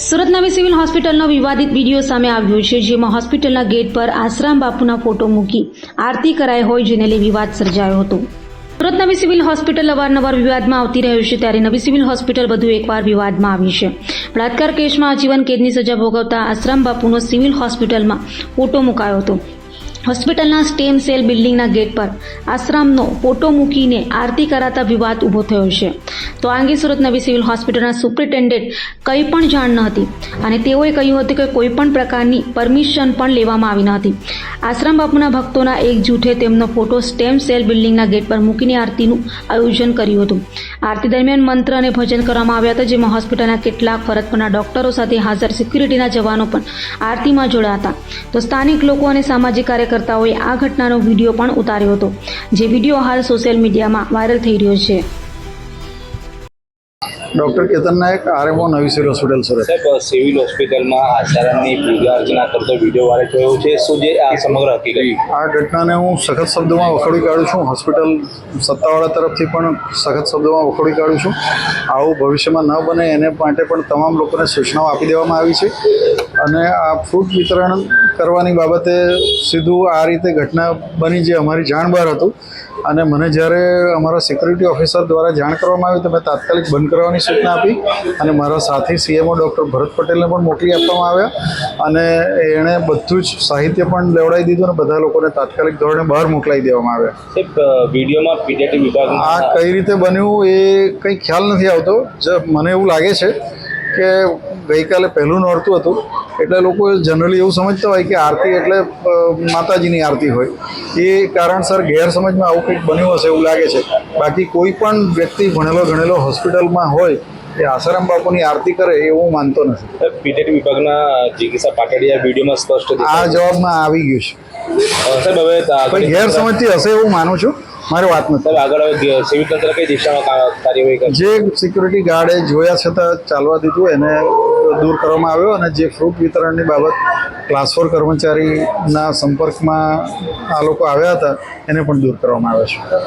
સુરત નવી સિવિલ હોસ્પિટલનો વિવાદિત વિડીયો સામે આવ્યો છે, જેમાં હોસ્પિટલના ગેટ પર આસારામ બાપુના ફોટો મૂકી આરતી કરાઈ હોય, જેને લઈ વિવાદ સર્જાયો હતો. સુરત નવી સિવિલ હોસ્પિટલ અવારનવાર વિવાદમાં આવતી રહ્યું છે, ત્યારે નવી સિવિલ હોસ્પિટલ વધુ એકવાર વિવાદમાં આવી છે. બળાત્કાર કેસમાં આજીવન કેદની સજા ભોગવતા આસારામ બાપુનો સિવિલ હોસ્પિટલમાં ફોટો મુકાયો હતો. હોસ્પિટલના સ્ટેમ સેલ બિલ્ડિંગના ગેટ પર આસારામનો ફોટો મૂકીને આરતી કરાતા વિવાદ ઊભો થયો છે. તો આ અંગે સુરત નવી સિવિલ હોસ્પિટલના સુપ્રિન્ટેન્ડન્ટ કંઈ પણ જાણ ન હતી અને તેઓએ કહ્યું હતું કે કોઈ પણ પ્રકારની પરમિશન પણ લેવામાં આવી ન હતી. આસારામ બાપુના ભક્તોના એક જૂથે તેમનો ફોટો સ્ટેમ સેલ બિલ્ડિંગના ગેટ પર મૂકીને આરતીનું આયોજન કર્યું હતું. આરતી દરમિયાન મંત્ર અને ભજન કરવામાં આવ્યા હતા, જેમાં હોસ્પિટલના કેટલાક ફરજ પરના ડોક્ટરો સાથે હાજર સિક્યુરિટીના જવાનો પણ આરતીમાં જોડાયા હતા. તો સ્થાનિક લોકો અને સામાજિક કાર્યકર્તાઓએ આ ઘટનાનો વિડીયો પણ ઉતાર્યો હતો, જે વિડીયો હાલ સોશિયલ મીડિયામાં વાયરલ થઈ રહ્યો છે. ડૉક્ટર કેતન નાયક, આરએમઓ નવી સિવિલ હોસ્પિટલ સુરત. સાહેબ, સિવિલ હોસ્પિટલમાં આસારામની પૂજા અર્ચના કરતો વિડીયો વાયરલ થયો છે. શું જે આ સમગ્ર હકીકત? આ ઘટનાને હું સખત શબ્દોમાં વખોડી કાઢું છું. હોસ્પિટલ સત્તાવાળા તરફથી પણ સખત શબ્દોમાં વખોડી કાઢું છું. આવું ભવિષ્યમાં ન બને એને માટે પણ તમામ લોકોને સૂચનાઓ આપી દેવામાં આવી છે. અને આ ફ્રૂટ વિતરણ કરવાની બાબતે સીધું આ રીતે ઘટના બની, જે અમારી જાણ બહાર હતું. અને મને જ્યારે અમારા સિક્યુરિટી ઓફિસર દ્વારા જાણ કરવામાં આવી તો મેં તાત્કાલિક બંધ કરવાની સૂચના આપી અને મારા સાથી સીએમઓ ડૉક્ટર ભરત પટેલને પણ મોકલી આપવામાં આવ્યા અને એણે બધું જ સાહિત્ય પણ લેવડાવી દીધું અને બધા લોકોને તાત્કાલિક ધોરણે બહાર મોકલાવી દેવામાં આવ્યા. સાહેબ, વિડીયોમાં પીડિયાટ્રિક વિભાગમાં આ કઈ રીતે બન્યું એ કંઈ ખ્યાલ નથી આવતો. મને એવું લાગે છે કે ગઈકાલે પહેલું નોરતું હતું એટલે લોકો જનરલી એવું સમજતા હોય કે આરતી એટલે માતાજીની આરતી હોય. એ કારણસર ગેરસમજમાં આવું કંઈક બન્યું હશે એવું લાગે છે. બાકી કોઈ પણ વ્યક્તિ ભણેલો ગણેલો હોસ્પિટલમાં હોય એ આસારામ બાપુની આરતી કરે એવું હું માનતો નથી. પીડિયાટ્રિક વિભાગના જિજ્ઞાસા પાટડિયા વિડીયોમાં સ્પષ્ટ આ જવાબમાં આવી ગયું છે. સાહેબ, હવે કોઈ ગેરસમજથી હશે એવું માનું છું, મારી વાત નથી. સાહેબ, આગળ હવે સિવિલ તંત્ર કઈ દિશામાં કાર્યવાહી કરશે? જે સિક્યુરિટી ગાર્ડે જોયા છતાં ચાલવા દીધું એને દૂર કરવામાં આવ્યો અને જે ફ્રૂટ વિતરણની બાબત ક્લાસ 4 કર્મચારીના સંપર્કમાં આ લોકો આવ્યા હતા એને પણ દૂર કરવામાં આવ્યા છે.